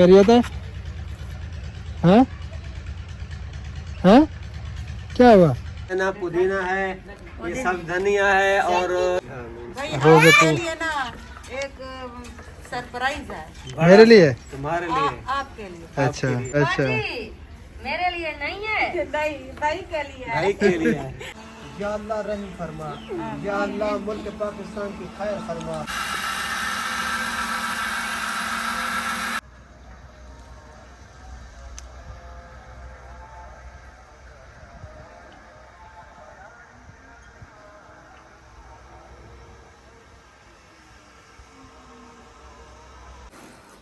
खैरियत है? हाँ हाँ, क्या हुआ? ना पुदीना है, ये सब धनिया है और भाई हो गया आपके तो। लिए ना एक सरप्राइज है। मेरे लिए? तुम्हारे लिए। आपके लिए। अच्छा अच्छा। मेरे लिए नहीं है, दही दही के लिए है। भाई के लिए है। या अल्लाह रहम फरमा, या अल्लाह मुल्क पाकिस्तान की खैर फरमा।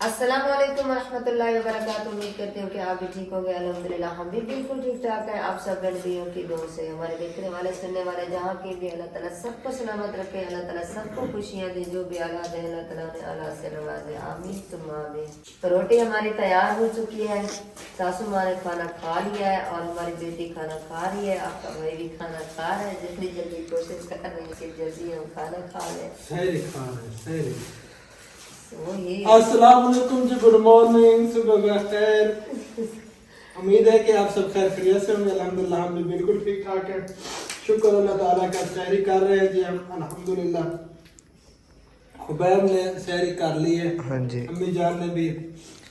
अस्सलाम वालेकुम रहमतुल्लाहि व बरकातुहू। उम्मीद करते हो कि आप भी ठीक होंगे। अल्हम्दुलिल्लाह हम भी बिल्कुल ठीक ठाक हैं। आप सब नबियों की दुआ से हमारे देखने वाले सुनने वाले जहाँ के भी अल्लाह ताला सबको सलामत रखे, अल्लाह ताला सबको खुशियाँ दे, जो भी औलाद है अल्लाह ताला ने औलाद से नवाजे, आमीन सुम्मा आमीन। तो रोटी हमारी तैयार हो चुकी है, सासू माँ ने खाना खा लिया है और हमारी बेटी खाना खा रही है, आपका भाई भी खाना खा रहा है। जितनी जल्दी कोशिश कर रहे हैं कि जल्दी हम खाना खा लें। सहरी खाना है, सहरी। वही अस्सलाम वालेकुम जी, गुड मॉर्निंग, सुबह का खैर। उम्मीद है कि आप सब खैर खैरियत से होंगे। अल्हम्दुलिल्लाह हम भी बिल्कुल ठीक ठाक हैं। शुक्र अल्लाह ताला का। सहरी कर रहे हैं जी हम अल्हम्दुलिल्लाह। खुबैब ने सहरी कर ली है, हाँ जी। अम्मी जान ने भी,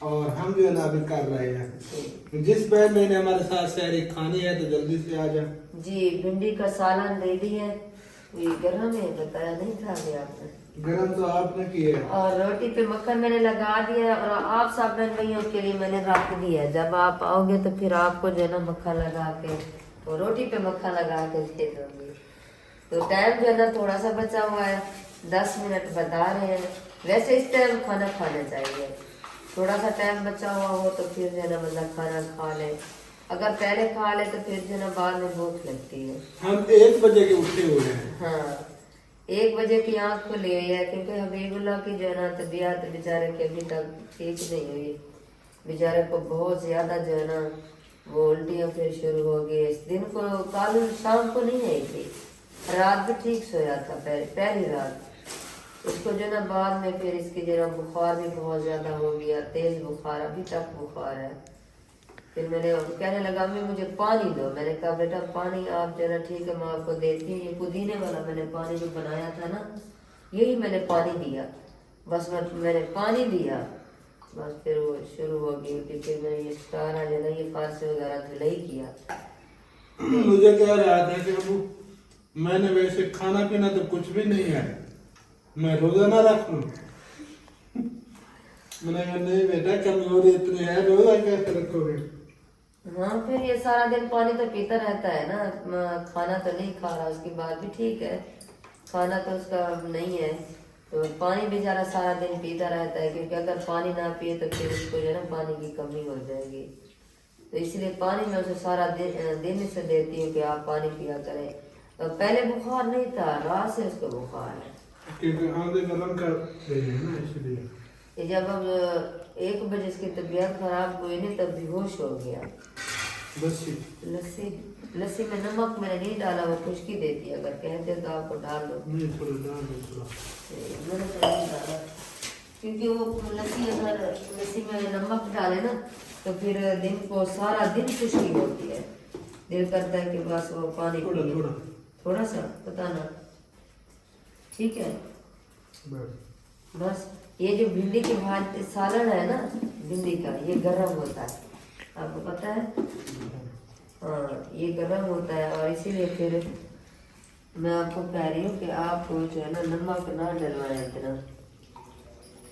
और हम जो है ना अभी कर रहे हैं। जिस बहन ने हमारे साथ सहरी खानी है तो जल्दी से आ जाए। जी भिंडी का सालन दे दी है, ये गरम है, बताया नहीं था अभी आपने। गरम तो आपने किया है। और रोटी पे मक्खन मैंने लगा दिया है और आप सब बहन भाइयों के लिए मैंने रख दिया है। जब आप आओगे तो फिर आपको जो है ना मक्खन लगा के तो रोटी पे मक्खन लगा के दे दूंगी। तो टाइम जो है ना थोड़ा सा बचा हुआ है, 10 मिनट बता रहे हैं। वैसे इस टाइम खाना खाना चाहिए, थोड़ा सा टाइम बचा हुआ हो तो फिर जो है ना मतलब खाना खा ले। अगर पहले खा ले तो फिर जो है ना बाद में भूख लगती है। हम 1 बजे के उठे हुए हैं। हाँ 1 बजे की आंख खुली हुई है, क्योंकि हबीबुल्लाह की जो है ना तबीयत बेचारे की अभी तक ठीक नहीं हुई। बेचारे को बहुत ज्यादा जो है ना वो उल्टियाँ फिर शुरू हो गई। इस दिन को कल शाम को नहीं आई थी, रात भी ठीक सोया था, पहली रात। उसको जो है ना बाद में फिर इसकी जो है ना बुखार भी बहुत ज्यादा हो गया, तेज बुखार, अभी तक बुखार है। फिर मैंने कहने लगा मैं मुझे पानी दो। मैंने कहा बेटा पानी आप जो है ठीक है मैं आपको देती हूँ। ये पुदीने वाला मैंने पानी जो बनाया था ना, यही मैंने पानी दिया। बस मैंने पानी दिया, बस फिर वो शुरू हो गई कि फिर मैंने ये सारा जो है ये फारसे वगैरह धुलाई किया। मुझे कह रहा था कि अबू मैंने वैसे खाना पीना तो कुछ भी नहीं है, मैं रोजा ना रख लूं। मैंने कहा नहीं बेटा कमजोरी इतनी है, रोजा कैसे रखोगे। हाँ फिर ये सारा दिन पानी तो पीता रहता है ना, खाना तो नहीं खा रहा, उसकी बात भी ठीक है, खाना तो उसका नहीं है। तो पानी बेचारा सारा दिन पीता रहता है, क्योंकि अगर पानी ना पिए तो फिर उसको जो है ना पानी की कमी हो जाएगी। तो इसलिए पानी मैं उसे सारा दिन से देती हूँ कि आप पानी पिया करें। तो पहले बुखार नहीं था, रात से उसको बुखार है, क्योंकि आंधे गरम कर रही है ना, इसलिए। ये जब अब 1 बजे इसकी तबीयत खराब हुई नहीं तब बेहोश हो गया। लस्सी में नमक मैंने नहीं डाला, वो खुश्की देती है, अगर कहते तो आपको डाल दो। नहीं थोड़ा डाल दो थोड़ा। मैंने तो नहीं डाला, क्योंकि वो लस्सी अगर लस्सी में नमक डाले ना तो फिर दिन को सारा दिन खुश्की होती है, दिल करता है कि बस वो पानी थोड़ा पिए। थोड़ा थोड़ा सा पता ना, ठीक है बस। ये जो भिंडी की भाजी सालन है ना भिंडी का, ये गरम होता है, आपको पता है। हाँ ये गरम होता है और इसीलिए फिर मैं आपको कह रही हूँ कि आप जो है ना नमक ना डलवाएं इतना,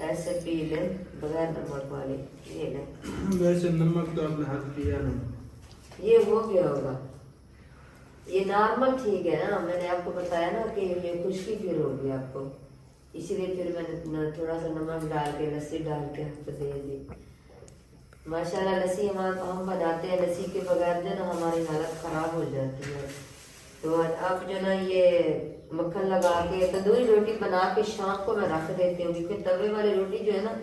ऐसे पी ले बगैर नमक वाले, ये ले। वैसे नमक तो आपने हाथ किया नहीं, ये हो गया होगा, ये नॉर्मल ठीक है ना। मैंने आपको बताया ना कि ये खुश्की फिर होगी आपको, इसीलिए फिर मैंने थोड़ा सा नमक डाल के लस्सी डाल के आपको दे दी। माशाल्लाह लस्सी हम बनाते हैं, लस्सी के बगैर जो ना हमारी हालत ख़राब हो जाती है। तो अब जो ना ये मक्खन लगा के तंदूरी रोटी बना के शाम को मैं रख देती हूँ, क्योंकि तवे वाली रोटी जो है ना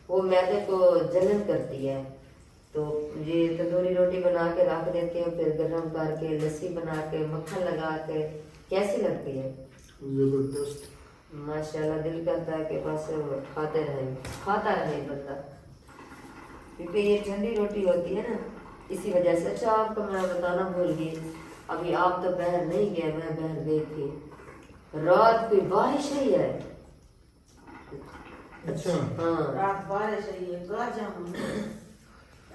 वो मैदे को जलन करती है। तो ये तंदूरी रोटी बना के रख देती हूँ, फिर गर्म करके लस्सी बना के मक्खन लगा के, कैसी लगती है? जबरदस्त माशाल्लाह, दिल करता है कि बस खाता रहे बंदा। क्योंकि ये ठंडी रोटी होती है ना, इसी वजह से। अच्छा आपको मैं बताना भूल गई, अभी आप तो बाहर नहीं गए, मैं बाहर गई थी, रात की बारिश हुई है। अच्छा हाँ रात बारिश आई है, गाजा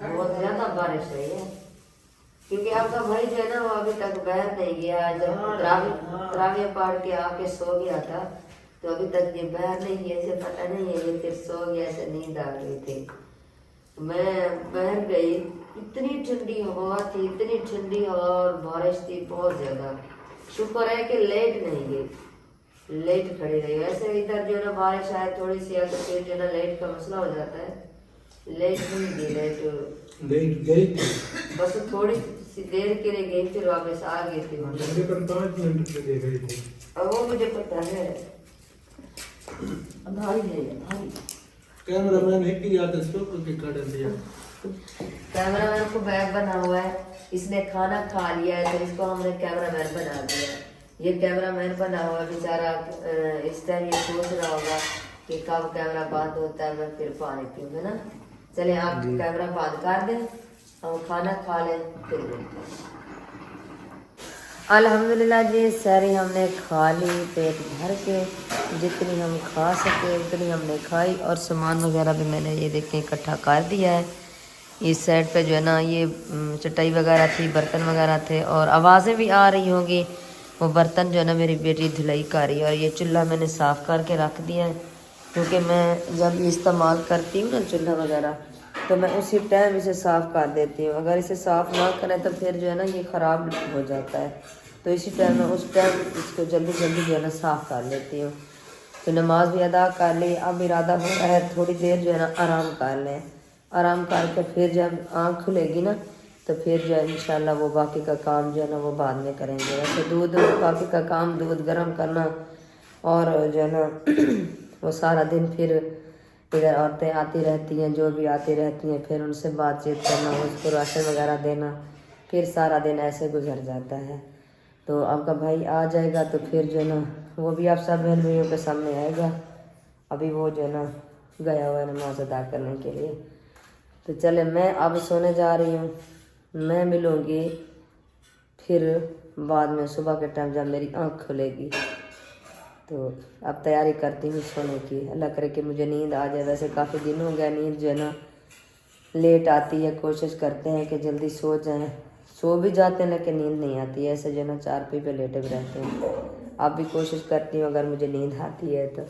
बहुत ज्यादा बारिश हुई है, क्योंकि आपका भाई जो है ना वो अभी तक बाहर नहीं गया। जब तरावियां पढ़ के आके सो गया था तो अभी तक ये बाहर नहीं गया, इसे पता नहीं है, ये फिर सो गया, ऐसे नींद आ गई थी। मैं बाहर गई, इतनी ठंडी हवा थी, इतनी ठंडी हवा और बारिश थी बहुत ज्यादा। शुक्र है कि लेट नहीं गई, लेट खड़ी रही। वैसे इधर जो है ना बारिश आए थोड़ी सी तो फिर जो है ना लेट का मसला हो जाता है, लेट नहीं गई, लेट गई थी बस थोड़ी सी देर के लिए गई, फिर वापस आ गई थी। तकरीबन 5 मिनट के लिए गई थी। अब वो मुझे पता है, अंधारी है, अंधारी। कैमरामैन है कि याद इसको क्योंकि काट दिया। कैमरामैन को बैग बना हुआ है, इसने खाना खा लिया है तो इसको हमने कैमरामैन बना दिया। ये कैमरामैन बना हुआ है बेचारा, इस टाइम ये सोच रहा होगा कि कब कैमरा बंद होता है, मैं फिर पानी पीऊंगा ना। चले आप कैमरा बंद कर दें, हम खाना खा लें, फिर मिलते हैं। अल्हम्दुलिल्लाह जी, सारी हमने खा ली पेट भर के, जितनी हम खा सके उतनी हमने खाई। और सामान वगैरह भी मैंने ये देखें इकट्ठा कर दिया है। इस साइड पे जो है ना ये चटाई वगैरह थी, बर्तन वगैरह थे, और आवाज़ें भी आ रही होंगी। वो बर्तन जो है ना मेरी बेटी धुलाई कर रही है। और ये चूल्हा मैंने साफ़ करके रख दिया है, क्योंकि मैं जब इस्तेमाल करती हूँ ना चूल्हा वगैरह तो मैं उसी टाइम इसे साफ़ कर देती हूँ। अगर इसे साफ़ ना करें तो फिर जो है ना ये ख़राब हो जाता है, तो इसी टाइम मैं उस टाइम इसको जल्दी जल्दी जो है ना साफ़ कर लेती हूँ। तो नमाज भी अदा कर ली, अब इरादा हो रहा है थोड़ी देर जो है ना आराम कर लें। आराम करके फिर जब आँख खुलेगी ना तो फिर जो है इंशाल्लाह वो बाकी का काम जो है ना वो बाद में करेंगे। वैसे दूध बाकी का काम, दूध गर्म करना और जो है ना वो सारा दिन फिर इधर औरतें आती रहती हैं, जो भी आती रहती हैं, फिर उनसे बातचीत करना, उसको राशन वगैरह देना, फिर सारा दिन ऐसे गुजर जाता है। तो आपका भाई आ जाएगा तो फिर जो है ना वो भी आप सब बहन भाइयों के सामने आएगा। अभी वो जो है ना गया हुआ है नमाज अदा करने के लिए। तो चले मैं अब सोने जा रही हूँ, मैं मिलूँगी फिर बाद में सुबह के टाइम जब मेरी आँख खुलेगी। तो अब तैयारी करती हूँ सोने की, अल्लाह करे कि मुझे नींद आ जाए। वैसे काफ़ी दिन हो गया नींद जो है ना लेट आती है, कोशिश करते हैं कि जल्दी सो जाएं, सो भी जाते हैं लेकिन नींद नहीं आती है, ऐसे जो है ना चारपाई पे लेटे भी रहते हैं। आप भी कोशिश करती हूँ अगर मुझे नींद आती है तो।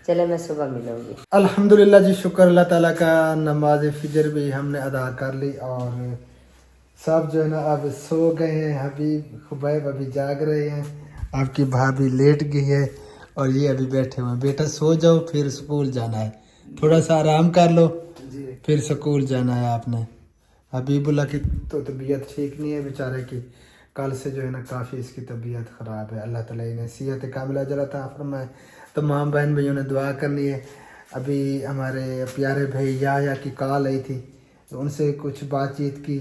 चले मैं सुबह मिलूँगी। अल्हम्दुलिल्लाह जी, शुक्र अल्लाह ताला का, नमाज फ़जर भी हमने अदा कर ली और सब जो है ना अब सो गए हैं। हबीब खुबैब अभी जाग रहे हैं, आपकी भाभी लेट गई है और ये अभी बैठे हुए हैं। बेटा सो जाओ, फिर स्कूल जाना है, थोड़ा सा आराम कर लो, फिर स्कूल जाना है आपने। हबीबुल्लाह की तो तबीयत ठीक नहीं है बेचारे की, कल से जो है ना काफ़ी इसकी तबीयत ख़राब है। अल्लाह ताला इन्हें सेहत कामिला अजर अता फरमाए। तमाम बहन भाइयों ने दुआ करनी है। अभी हमारे प्यारे भाई या की कॉल आई थी तो उनसे कुछ बातचीत की।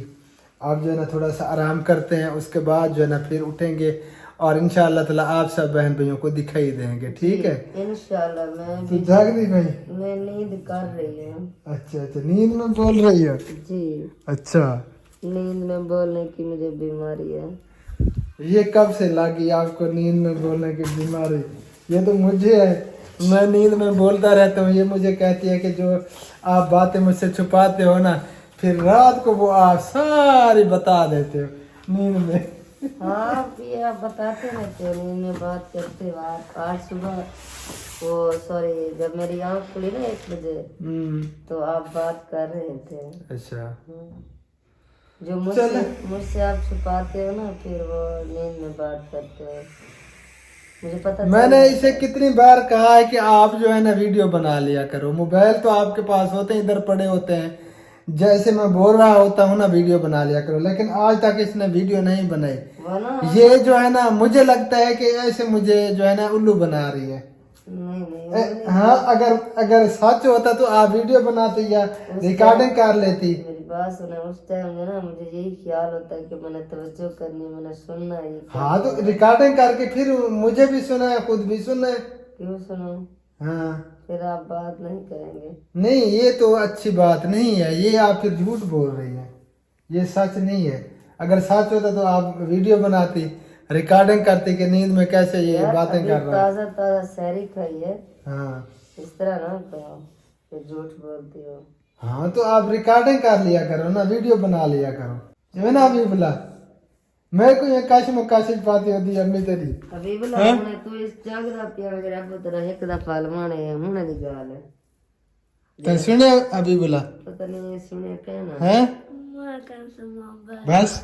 अब जो है ना थोड़ा सा आराम करते हैं, उसके बाद जो है ना फिर उठेंगे और इंशाअल्लाह ताला आप सब बहन भाइयों को दिखाई देंगे, ठीक है इंशाअल्लाह। मैं तो जाग रही भाई? मैं नींद कर रही हूँ। अच्छा अच्छा, नींद में बोल रही हो? जी अच्छा, नींद में बोलने की मुझे बीमारी है। ये कब से लगी आपको नींद में बोलने की बीमारी? ये तो मुझे है, मैं नींद में बोलता रहता हूँ। ये मुझे कहती है कि जो आप बातें मुझसे छुपाते हो ना, फिर रात को वो आप सारी बता देते हो नींद में। हाँ भी आप बताते रहते हो, नींद में बात करते हो आप। आज सुबह वो सॉरी जब मेरी आँख खुली ना 1 बजे तो आप बात कर रहे थे। अच्छा, जो मुझसे आप छुपाते हो ना, फिर वो नींद में बात करते हो, मुझे पता। मैंने इसे कितनी बार कहा है कि आप जो है ना वीडियो बना लिया करो। मोबाइल तो आपके पास होते हैं, इधर पड़े होते हैं, जैसे मैं बोल रहा होता हूँ ना वीडियो बना लिया करो, लेकिन आज तक इसने वीडियो नहीं बनाई। ये जो है ना मुझे लगता है कि ऐसे मुझे जो है ना उल्लू बना रही है। नहीं हाँ, अगर सच होता तो आप वीडियो बनाती या रिकॉर्डिंग कर लेती। मेरी बात सुना, उस टाइम जो ना मुझे यही ख्याल होता है कि मैंने तवज्जो करनी, मैंने सुनना है। हाँ तो रिकॉर्डिंग करके फिर मुझे भी सुना है, खुद भी सुना है। क्यों सुनो? हाँ फिर आप बात नहीं करेंगे। नहीं, ये तो अच्छी बात नहीं है, ये आप फिर झूठ बोल रही हैं, ये सच नहीं है। अगर सच होता तो आप वीडियो बनाती, रिकॉर्डिंग करती कि नींद में कैसे ये यार, बातें अभी कर रहा है। ताजा ताजा सहरी खाई है, हाँ इस तरह ना कहो, फिर झूठ बोलती हो। हाँ, तो आप रिकॉर्डिंग कर लिया करो ना, वीडियो बना लिया करो, जो ना अभी बोला मैं को ये काश मुकाशिश पाती होती अम्मी तेरी। अभी बोला हमने तू इस जागदा पिया वगैरह अब तरह एक दफा लवाने हुने दी गल है। तो सुने अभी बोला पता नहीं सुने कहना हैं बस।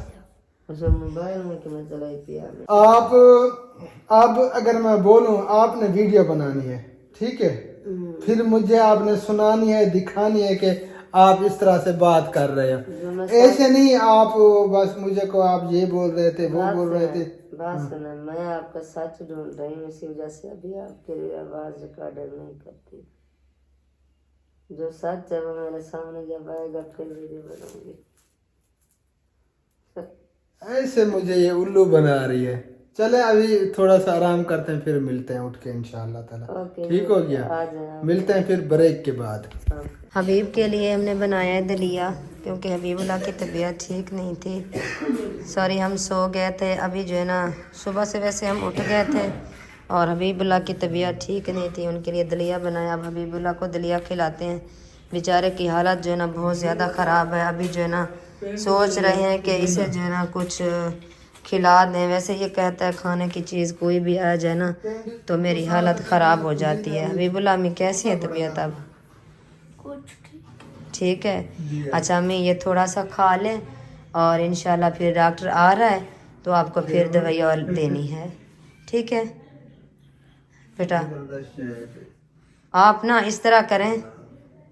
उस मोबाइल में कि मैं चलाई पिया में। आप अब अगर मैं बोलूं आपने वीडियो बनानी है, ठीक है, फिर मुझे आपने सुनानी है, दिखानी है कि आप इस तरह से बात कर रहे हो। ऐसे नहीं आप बस मुझे को आप ये बोल रहे थे, वो बोल रहे थे। बात सुना, मैं आपका सच ढूंढ रही हूँ, इसी वजह से अभी आपके लिए आवाज रिकॉर्डर नहीं करती। जो सच है वो मेरे सामने जब आएगा फिर वीडियो बनाऊंगी। ऐसे मुझे ये उल्लू बना रही है। चले अभी थोड़ा सा आराम करते हैं, फिर मिलते हैं उठ के इंशाल्लाह ताला। ओके, ठीक हो गया, आ जाए। मिलते हैं फिर ब्रेक के बाद। हबीब के लिए हमने बनाया है दलिया, क्योंकि हबीबुल्लाह की तबीयत ठीक नहीं थी। सॉरी, हम सो गए थे अभी जो है ना, सुबह से वैसे हम उठ गए थे और हबीबुल्लाह की तबीयत ठीक नहीं थी, उनके लिए दलिया बनाया। अब हबीबुल्लाह को दलिया खिलाते हैं। बेचारे की हालत जो है ना बहुत ज़्यादा ख़राब है। अभी जो है ना सोच रहे हैं कि इसे जो है ना कुछ खिला दें। वैसे ये कहता है खाने की चीज़ कोई भी आ जाए ना तो मेरी हालत ख़राब हो जाती है। हबीबुल्लाह अम्मी कैसी है तबीयत अब? ठीक है, अच्छा अम्मी ये थोड़ा सा खा लें और इंशाल्लाह फिर डॉक्टर आ रहा है तो आपको फिर दवाई और देनी है, ठीक है बेटा? आप ना इस तरह करें,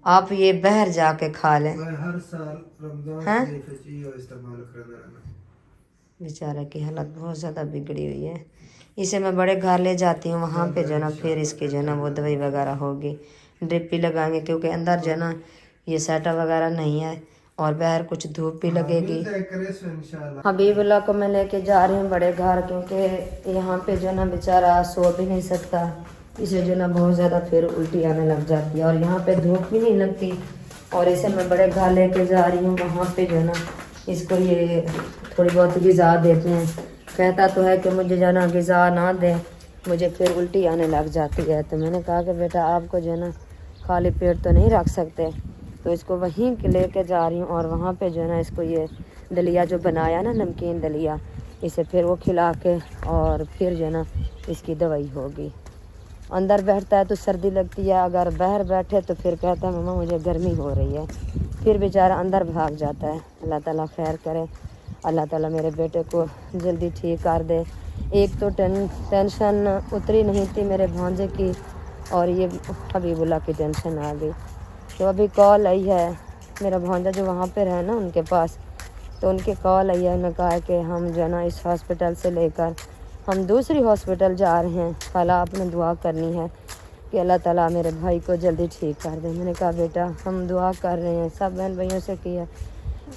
आप ये बहर जाके खा लें। हर साल रमजान बेचारा की हालत बहुत ज़्यादा बिगड़ी हुई है। इसे मैं बड़े घर ले जाती हूँ, वहाँ पे जो ना फिर इसकी जो ना वो दवाई वगैरह होगी, ड्रिप भी लगाएंगे, क्योंकि अंदर जो ना ये सेटअप वगैरह नहीं है और बाहर कुछ धूप भी लगेगी। हबीबुल्लाह को मैं लेके जा रही हूँ बड़े घर, क्योंकि यहाँ पे जो ना बेचारा सो भी नहीं सकता, इसे जो ना बहुत ज़्यादा फिर उल्टी आने लग जाती है और यहाँ पे धूप भी नहीं लगती। और इसे मैं बड़े घर लेके जा रही हूँ, वहाँ पे जो ना इसको ये थोड़ी बहुत ग़िज़ा देते हैं। कहता तो है कि मुझे जो ना ग़िज़ा ना दे, मुझे फिर उल्टी आने लग जाती है। तो मैंने कहा कि बेटा आपको जो है ना खाली पेट तो नहीं रख सकते, तो इसको वहीं लेके जा रही हूँ और वहाँ पे जो है ना इसको ये दलिया जो बनाया ना, नमकीन दलिया, इसे फिर वो खिला के और फिर जो है ना इसकी दवाई होगी। अंदर बैठता है तो सर्दी लगती है, अगर बाहर बैठे तो फिर कहता है मम्मा मुझे गर्मी हो रही है, फिर बेचारा अंदर भाग जाता है। अल्लाह ताला खैर करे, अल्लाह ताला मेरे बेटे को जल्दी ठीक कर दे। एक तो टेंशन उतरी नहीं थी मेरे भांजे की और ये हबीबुल्लाह की टेंशन आ गई। तो अभी कॉल आई है, मेरा भांजा जो वहाँ पे है ना उनके पास, तो उनके कॉल आई है, उन्होंने कहा है कि हम जो है ना इस हॉस्पिटल से लेकर हम दूसरी हॉस्पिटल जा रहे हैं, कल आपने दुआ करनी है कि अल्लाह ताला मेरे भाई को जल्दी ठीक कर दे। मैंने कहा बेटा हम दुआ कर रहे हैं, सब बहन भाइयों से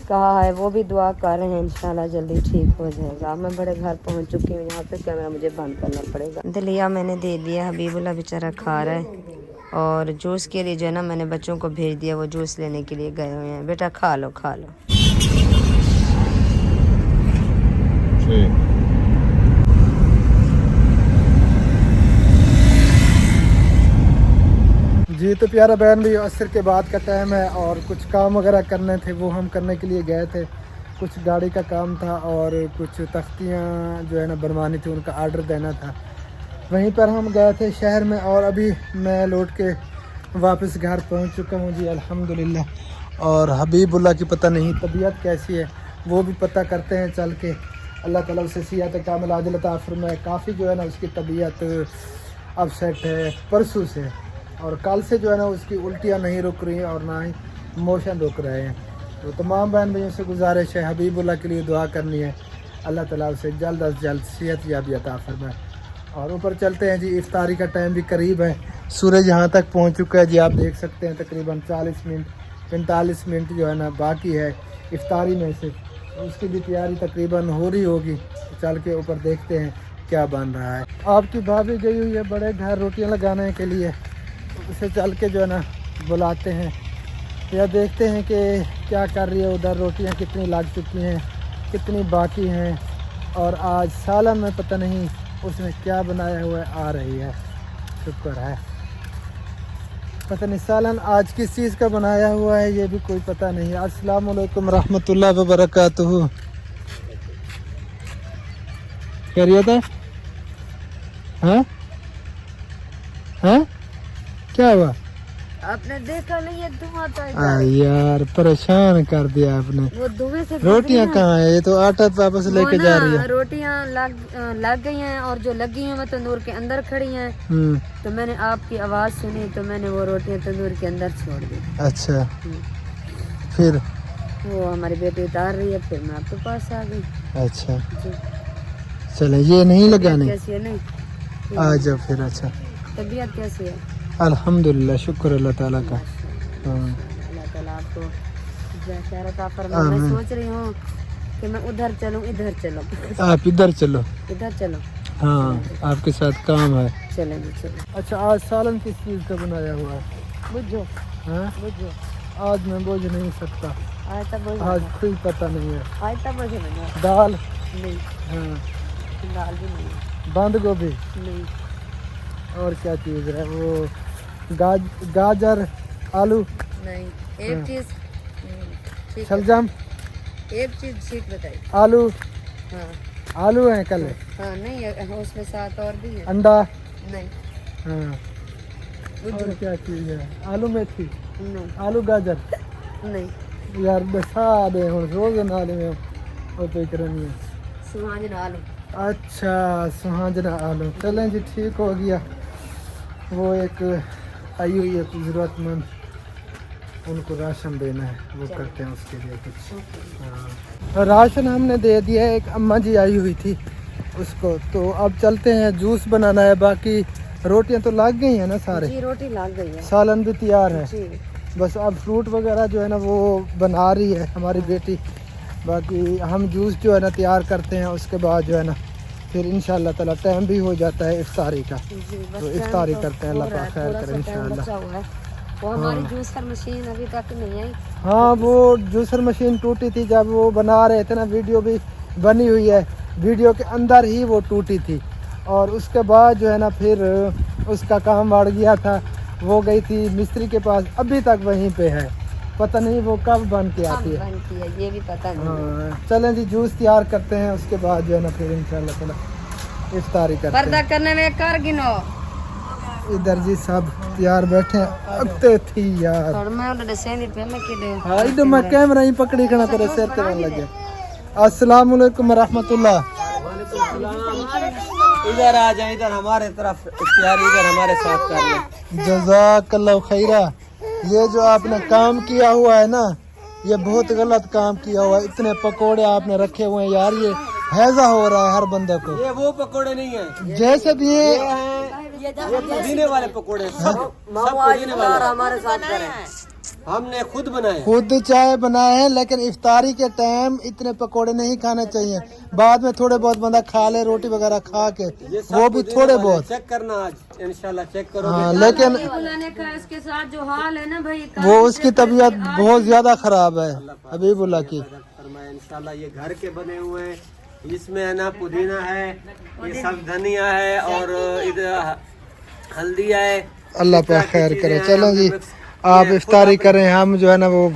कहा है, वो भी दुआ कर रहे हैं, इंशाल्लाह जल्दी ठीक हो जाएगा। मैं बड़े घर पहुंच चुकी हूँ, यहाँ पे कैमरा मुझे बंद करना पड़ेगा। दलिया मैंने दे दिया, हबीबुल्लाह बेचारा खा रहा है और जूस के लिए जो है ना मैंने बच्चों को भेज दिया, वो जूस लेने के लिए गए हुए हैं। बेटा खा लो खा लो। जी तो प्यारा बहन भी असर के बाद का टाइम है और कुछ काम वगैरह करने थे, वो हम करने के लिए गए थे। कुछ गाड़ी का काम था और कुछ तख्तियाँ जो है ना बनवानी थी, उनका आर्डर देना था। वहीं पर हम गए थे शहर में और अभी मैं लौट के वापस घर पहुंच चुका हूँ जी अल्हम्दुलिल्लाह। और हबीबुल्लाह की पता नहीं तबीयत कैसी है, वो भी पता करते हैं चल के। अल्लाह ताला उसे सेहत कामिल आजिल अता फरमाए। काफ़ी जो है ना उसकी तबीयत अपसेट है परसों से, और कल से जो है ना उसकी उल्टियाँ नहीं रुक रही हैं और ना ही मोशन रुक रहे हैं। तो तमाम बहन भाइयों से गुजारिश है हबीबुल्लाह के लिए दुआ करनी है, अल्लाह ताला उसे जल्द अज जल्द सेहत याबी अता फरमाए। और ऊपर चलते हैं जी, इफ्तारी का टाइम भी करीब है, सूरज यहाँ तक पहुँच चुका है जी, आप देख सकते हैं। तकरीबन 40 मिनट 45 मिनट जो है ना बाकी है इफ्तारी में से, उसकी भी तैयारी तकरीबन हो रही होगी। चल के ऊपर देखते हैं क्या बन रहा है। आपकी भाभी गई हुई है बड़े घर रोटियां लगाने के लिए, اسے چل کے جو ہے نا بلاتے ہیں یا دیکھتے ہیں کہ کیا کر رہی ہے ادھر, روٹیاں کتنی لگ چکی ہیں, کتنی باقی ہیں, اور آج سالن میں پتہ نہیں اس نے کیا بنایا ہوا ہے, آ رہی ہے. شکر ہے. پتہ نہیں سالن آج کس چیز کا بنایا ہوا ہے یہ بھی کوئی پتہ نہیں. السلام علیکم رحمۃ اللہ وبرکاتہ. خیریت ہے؟ ہاں ہاں کیا ہوا؟ آپ نے دیکھا نہیں, یہ دھواں تھا یار پریشان کر دیا آپ نے. وہ دھویں سے روٹیاں کہاں ہیں؟ یہ تو آٹا واپس لے کے جا رہی ہے. روٹیاں لگ گئی ہیں, اور جو لگی ہیں وہ تندور کے اندر کھڑی ہیں. تو میں نے آپ کی آواز سنی تو میں نے وہ روٹیاں تندور کے اندر چھوڑ دی. اچھا پھر وہ ہماری بیٹی اتار رہی ہے, پھر میں آپ کے پاس آ گئی. اچھا چلے, یہ نہیں لگانے, کیسی ہے؟ نہیں آ جاؤ پھر. اچھا طبیعت کیسی ہے؟ الحمدللہ, شکر اللہ تعالیٰ کا. اللہ تعالیٰ آپ کو خیر عطا فرمائے. میں سوچ رہی ہوں کہ میں ادھر چلوں, ادھر چلوں. آپ ادھر چلو, ادھر چلو. ہاں آپ کے ساتھ کام ہے. چلیں جی چلیں. اچھا آج سالن کس چیز کا بنایا ہوا ہے؟ بجھو ہاں بجھو آج میں بوجھ نہیں سکتا, آج تک آج کوئی پتہ نہیں ہے. آج تک مجھے نہیں. دال, نہیں ہاں دال بھی نہیں. بند گوبھی, نہیں. اور کیا چیز ہے وہ, گاجر, آلو, نہیں. ایک چیز شلجم, ایک چیز ٹھیک بتائی. آلو, ہاں آلو ہیں کل, ہاں نہیں اس میں ساتھ اور بھی ہے. انڈا, نہیں. ہاں اور کیا چیز ہے, آلو میتھی, نہیں. آلو گاجر. نہیں. یار دسا دے ہوں روز نالے میں وہ پہ کرنی ہے. سوہانجن آلو. اچھا سہاجنا آلو. چلیں جی ٹھیک ہو گیا. وہ ایک آئی ہوئی ہے ضرورت مند, ان کو راشن دینا ہے, وہ کرتے ہیں اس کے لیے کچھ. ہاں راشن ہم نے دے دیا ہے. ایک اماں جی آئی ہوئی تھی اس کو, تو اب چلتے ہیں جوس بنانا ہے. باقی روٹیاں تو لگ گئی ہیں نا سارے, جی روٹی لگ گئی ہے. سالن بھی تیار ہے. جی بس اب فروٹ وغیرہ جو ہے نا وہ بنا رہی ہے ہماری بیٹی. باقی ہم جوس جو ہے نا تیار کرتے ہیں, اس کے بعد جو ہے نا پھر انشاءاللہ تعالیٰ ٹائم بھی ہو جاتا ہے افطاری کا, تو افطاری کرتے ہیں. اللہ پاک خیر کرے انشاءاللہ. وہ ہماری جوسر مشین ابھی تک نہیں آئی. ہاں وہ جوسر مشین ٹوٹی تھی جب وہ بنا رہے تھے نا, ویڈیو بھی بنی ہوئی ہے, ویڈیو کے اندر ہی وہ ٹوٹی تھی. اور اس کے بعد جو ہے نا پھر اس کا کام بڑھ گیا تھا, وہ گئی تھی مستری کے پاس, ابھی تک وہیں پہ ہے. پتہ نہیں وہ کب بن کے آتی ہے. بنتی ہے یہ بھی پتہ نہیں. ہاں چلیں جی جوس تیار کرتے ہیں, اس کے بعد جو ہے نا پھر انشاءاللہ تعالیٰ افطاری کرتے ہیں. پردہ کرنے میں کر گنو. ادھر جی سب تیار بیٹھے ہیں. اگتے تھی یار, اور میں انہوں نے سینی پہ میں کے دے. ہاں ادھر میں کیمرہ ہی پکڑی کھڑا تیرے سر پہ لگے. السلام علیکم ورحمۃ اللہ. ادھر آ جائیں, ادھر ہمارے طرف افطاری ادھر ہمارے ساتھ کر لیں. جزاک اللہ خیرہ. یہ جو آپ نے کام کیا ہوا ہے نا, یہ بہت غلط کام کیا ہوا ہے. اتنے پکوڑے آپ نے رکھے ہوئے ہیں یار, یہ ہیضہ ہو رہا ہے ہر بندے کو. یہ وہ پکوڑے نہیں ہیں جیسے بھی یہ پودینے والے پکوڑے, سب پودینے والے ہمارے ساتھ کریں. ہم نے خود بنائے. خود چائے بنائے ہیں, لیکن افطاری کے ٹائم اتنے پکوڑے نہیں کھانے چاہیے. بعد میں تھوڑے بہت بندہ کھا لے روٹی وغیرہ کھا کے, وہ بھی تھوڑے بہت. چیک کرنا آج انشاءاللہ چیک کرو. ہاں لیکن بلانے کا اس کے ساتھ جو حال ہے نا بھائی, وہ اس کی طبیعت بہت زیادہ خراب ہے حبیب اللہ کی. فرمائے انشاءاللہ یہ گھر کے بنے ہوئے ہیں. اس میں ہے نا پودینہ ہے, یہ سب دھنیا ہے, اور ادھر ہلدی ہے. اللہ پاک خیر کرے. چلو جی آپ افطاری کریں, ہم جو ہے نا وہ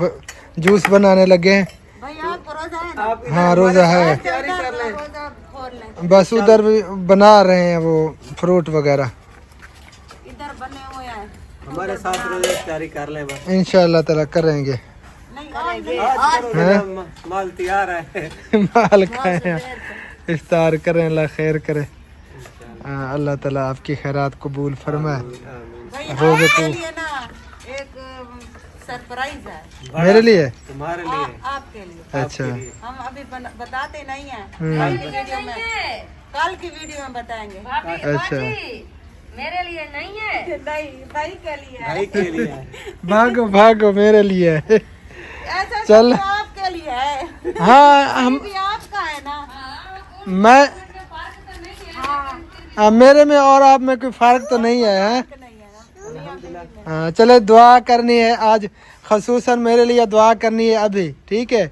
جوس بنانے لگے ہیں. بھائی آپ کو روزہ ہے نا, ہاں روزہ ہے, تیاری کر لیں. روزہ کھول لیں. بس ادھر بھی بنا رہے ہیں وہ فروٹ وغیرہ. ادھر بنے ہوئے ہیں. ہمارے ساتھ روزہ تیاری کر لیں بس. انشاءاللہ تعالیٰ کریں گے. نہیں آج کرو, مال تیار ہے. مال کھائیں, افطار کریں, اللہ خیر کرے. اللہ تعالیٰ آپ کی خیرات قبول فرمائے. بھائی روزے آپ کو کے لیے نا ایک سرپرائز ہے. میرے لیے. تمہارے لیے. آپ کے لیے. اچھا ہم ابھی بتاتے نہیں ہیں, کل کی ویڈیو میں, کل کی ویڈیو میں بتائیں گے. اچھا میرے لیے نہیں ہے. نہیں بھائی کے لیے ہے. بھائی کے لیے. بھاگو بھاگو میرے لیے. ایسا چل. سب آپ کے لیے ہے. ہاں ہم, بھی آپ کا ہے نا. میں میرے میں اور آپ میں کوئی فرق تو نہیں ہے. نہیں ہے نا. हाँ चले दुआ करनी है आज, खसूसन मेरे लिए दुआ करनी है अभी, ठीक है।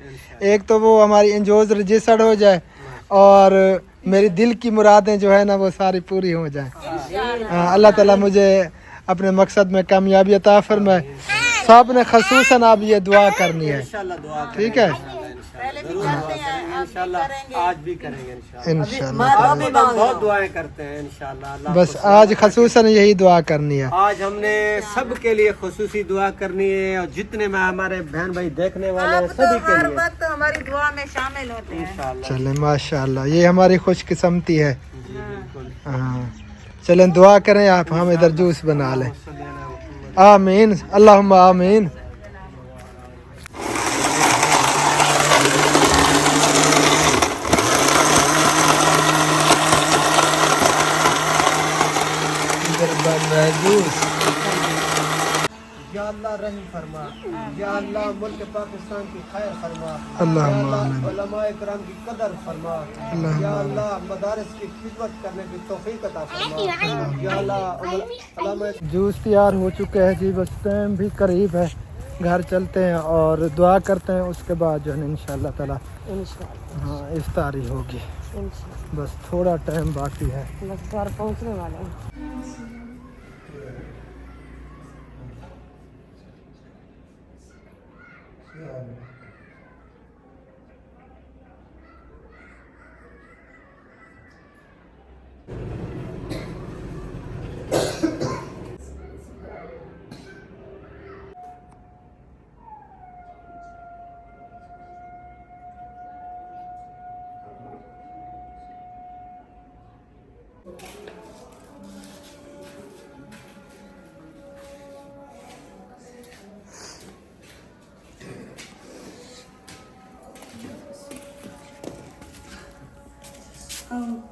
एक तो वो हमारी एंजोज रजिस्टर्ड हो जाए और मेरी दिल की मुरादें जो है ना वो सारी पूरी हो जाए। अल्लाह ताला मुझे अपने मकसद में कामयाबी अता फरमाए। सब ने खसूसन आप ये दुआ करनी है, ठीक है। पहले भी करते हैं, अब भी करेंगे। आज भी करेंगे इंशाल्लाह। इंशाल्लाह बहुत दुआएं करते हैं इंशाल्लाह। बस आज खसूसन यही दुआ करनी है। आज हमने सबके लिए खुसूसी दुआ करनी है और जितने में हमारे बहन भाई देखने वाले हैं आप तो सभी के हर लिए वक्त हमारी दुआ में शामिल होते हैं। इंशाल्लाह। चले माशाल्लाह, ये हमारी खुशकिस्मती है। हाँ चलें दुआ करें आप, हम इधर जूस बना लें। आमीन अल्लाहुम्मा आमीन। इधर बन रहा है जूस। या अल्लाह रहम फरमा, या अल्लाह मुल्क पाकिस्तान की खैर फरमा, अल्लाहुम्मा आमीन। उलमाए किराम की कदर फरमा, या अल्लाह मदारिस की खिदमत करने की तौफीक अता फरमा, या अल्लाह। जूस तैयार हो चुका है जी, बस टाइम भी करीब है, घर चलते हैं और दुआ करते हैं। उसके बाद जो है इंशाल्लाह ताला हाँ इफ्तारी होगी। बस थोड़ा टाइम बाकी है। बस घर पहुंचने वाले हैं। हम